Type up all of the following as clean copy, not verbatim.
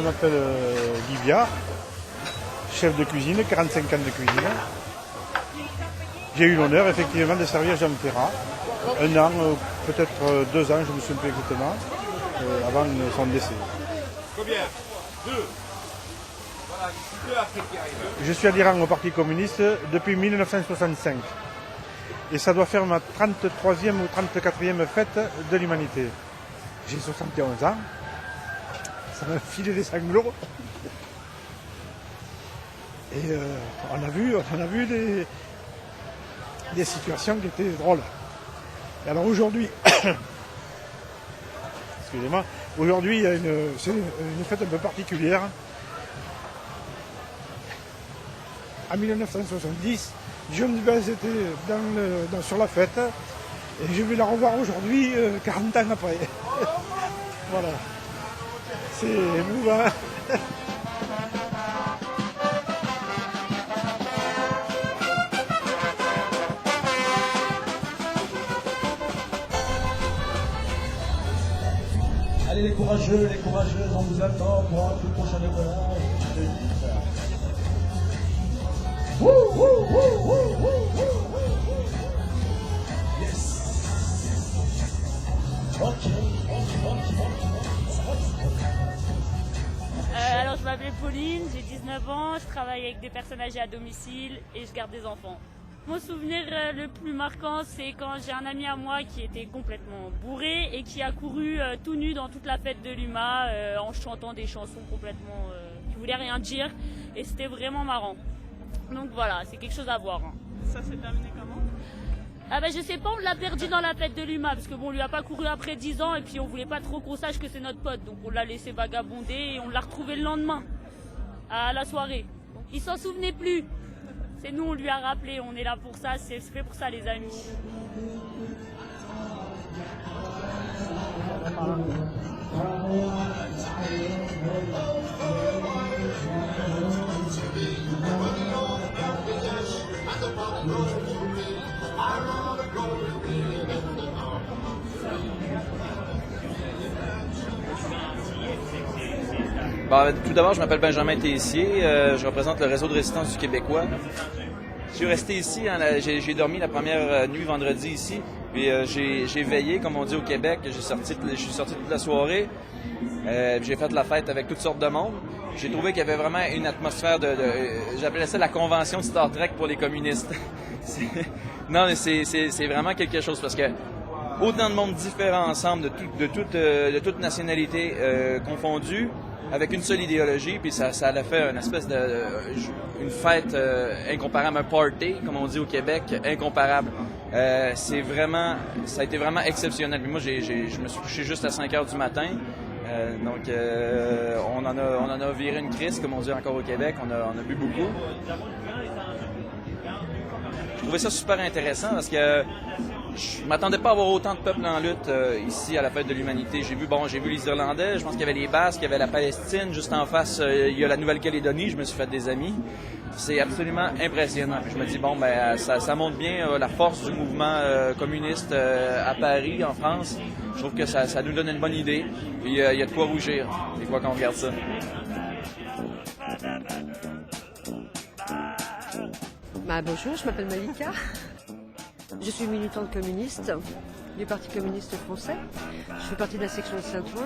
je m'appelle Guy Viard, chef de cuisine, 45 ans de cuisine. J'ai eu l'honneur effectivement de servir Jean Ferrat, un an, peut-être 2 ans, je me souviens plus exactement, avant son décès. Combien? 2. Voilà, 2 après qui arrivent. Je suis adhérent au Parti communiste depuis 1965. Et ça doit faire ma 33e ou 34e fête de l'humanité. J'ai 71 ans. Ça m'a filé des sanglots. Et on a vu des situations qui étaient drôles. Et alors aujourd'hui, excusez-moi, aujourd'hui c'est une fête un peu particulière. En 1970, Guillaume Dubens était sur la fête et je vais la revoir aujourd'hui, 40 ans après. Voilà. C'est émouvant. Allez les courageux, les courageuses, on vous attend pour un plus prochain décollage. Yes. Ok. Alors je m'appelle Pauline, j'ai 19 ans, je travaille avec des personnes âgées à domicile et je garde des enfants. Mon souvenir le plus marquant, c'est quand j'ai un ami à moi qui était complètement bourré et qui a couru tout nu dans toute la fête de l'UMA en chantant des chansons complètement qui voulaient rien dire et c'était vraiment marrant. Donc voilà, c'est quelque chose à voir. Hein. Ça s'est terminé comment? Ah ben je sais pas, on l'a perdu dans la fête de l'UMA parce que bon, on lui a pas couru après 10 ans et puis on voulait pas trop qu'on sache que c'est notre pote. Donc on l'a laissé vagabonder et on l'a retrouvé le lendemain à la soirée. Donc, il s'en souvenait plus. C'est nous, on lui a rappelé, on est là pour ça, c'est fait pour ça les amis. Bon, tout d'abord, je m'appelle Benjamin Tessier, je représente le réseau de résistance du Québécois. Je suis resté ici, j'ai dormi la première nuit vendredi ici, puis j'ai veillé, comme on dit au Québec, je suis sorti toute la soirée, j'ai fait la fête avec toutes sortes de monde. J'ai trouvé qu'il y avait vraiment une atmosphère j'appelais ça la convention de Star Trek pour les communistes. Non, mais c'est vraiment quelque chose parce que autant de monde différent ensemble, de toute nationalité confondue, avec une seule idéologie, puis ça a fait une espèce une fête incomparable, un party, comme on dit au Québec, incomparable. Ça a été vraiment exceptionnel. Puis moi, je me suis couché juste à 5 heures du matin. Donc, on en a viré une crise, comme on dit encore au Québec. On a bu beaucoup. Je trouvais ça super intéressant parce que je m'attendais pas à avoir autant de peuples en lutte ici à la fête de l'humanité. J'ai vu les Irlandais, je pense qu'il y avait les Basques, il y avait la Palestine, juste en face il y a la Nouvelle-Calédonie, je me suis fait des amis. C'est absolument impressionnant. Puis je me dis ça montre bien la force du mouvement communiste à Paris, en France. Je trouve que ça nous donne une bonne idée. Il y a de quoi rougir, des fois qu'on regarde ça. Bonjour, je m'appelle Malika. Je suis militante communiste du Parti communiste français. Je fais partie de la section de Saint-Ouen.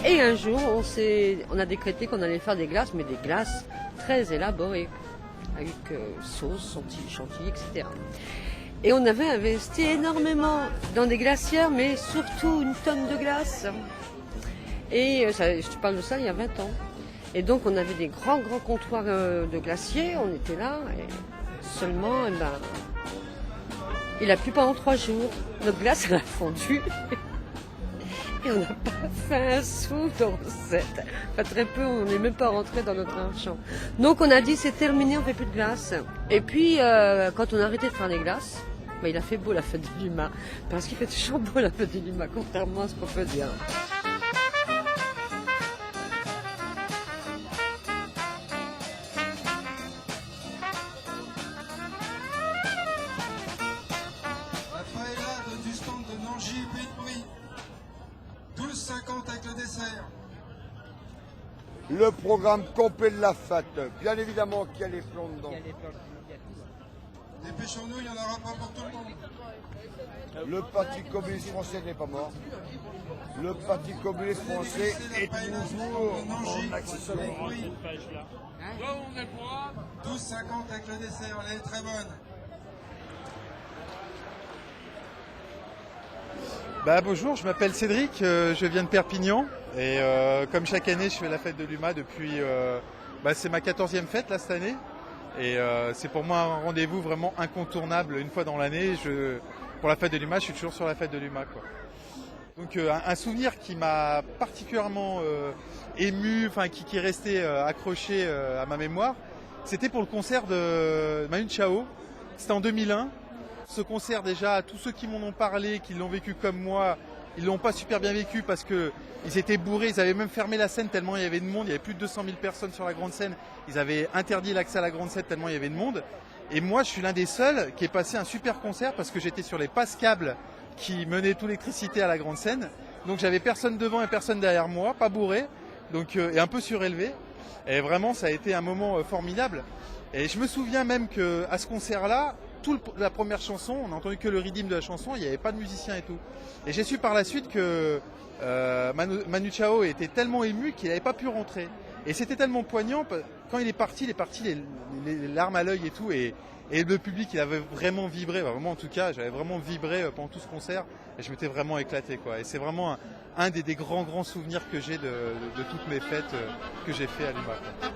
Et un jour, on a décrété qu'on allait faire des glaces, mais des glaces très élaborées, avec sauce, chantilly, etc. Et on avait investi énormément dans des glacières, mais surtout une tonne de glace. Et je te parle de ça il y a 20 ans. Et donc on avait des grands comptoirs de glaciers, on était là, et seulement, il a plu pendant 3 jours. Notre glace, elle a fondu. Et on n'a pas fait un sou de recette. Enfin, très peu, on n'est même pas rentré dans notre argent. Donc on a dit c'est terminé, on ne fait plus de glace. Et puis quand on a arrêté de faire des glaces, il a fait beau la fête de l'UMA. Parce qu'il fait toujours beau la fête de l'UMA, contrairement à ce qu'on peut dire. 12,50 avec le dessert. Le programme complet de la fête, bien évidemment qu'il y a les plans dedans. Dépêchons-nous, il n'y en aura pas pour tout le monde. Le Parti communiste français n'est pas mort. Le Parti communiste français est toujours en action. 12,50 avec le dessert, elle est très bonne. Bonjour, je m'appelle Cédric, je viens de Perpignan et comme chaque année je fais la fête de l'UMA depuis, c'est ma 14e fête là cette année et c'est pour moi un rendez-vous vraiment incontournable une fois dans l'année. Pour la fête de l'UMA, je suis toujours sur la fête de l'UMA, quoi. Donc un souvenir qui m'a particulièrement ému, qui est resté accroché à ma mémoire, c'était pour le concert de Manu Chao. C'était en 2001. Ce concert, déjà, tous ceux qui m'en ont parlé, qui l'ont vécu comme moi, ils l'ont pas super bien vécu parce que ils étaient bourrés, ils avaient même fermé la scène tellement il y avait de monde, il y avait plus de 200 000 personnes sur la grande scène, ils avaient interdit l'accès à la grande scène tellement il y avait de monde. Et moi, je suis l'un des seuls qui est passé un super concert parce que j'étais sur les passes-câbles qui menaient toute l'électricité à la grande scène. Donc j'avais personne devant et personne derrière moi, pas bourré, donc et un peu surélevé. Et vraiment, ça a été un moment formidable. Et je me souviens même que à ce concert-là, la première chanson, on n'a entendu que le rythme de la chanson, il n'y avait pas de musicien et tout. Et j'ai su par la suite que Manu Chao était tellement ému qu'il n'avait pas pu rentrer. Et c'était tellement poignant, quand il est parti les larmes à l'œil et tout, et le public il avait vraiment vibré, vraiment en tout cas, j'avais vraiment vibré pendant tout ce concert, et je m'étais vraiment éclaté, quoi. Et c'est vraiment un des grands souvenirs que j'ai de toutes mes fêtes que j'ai fait à l'UMA, quoi.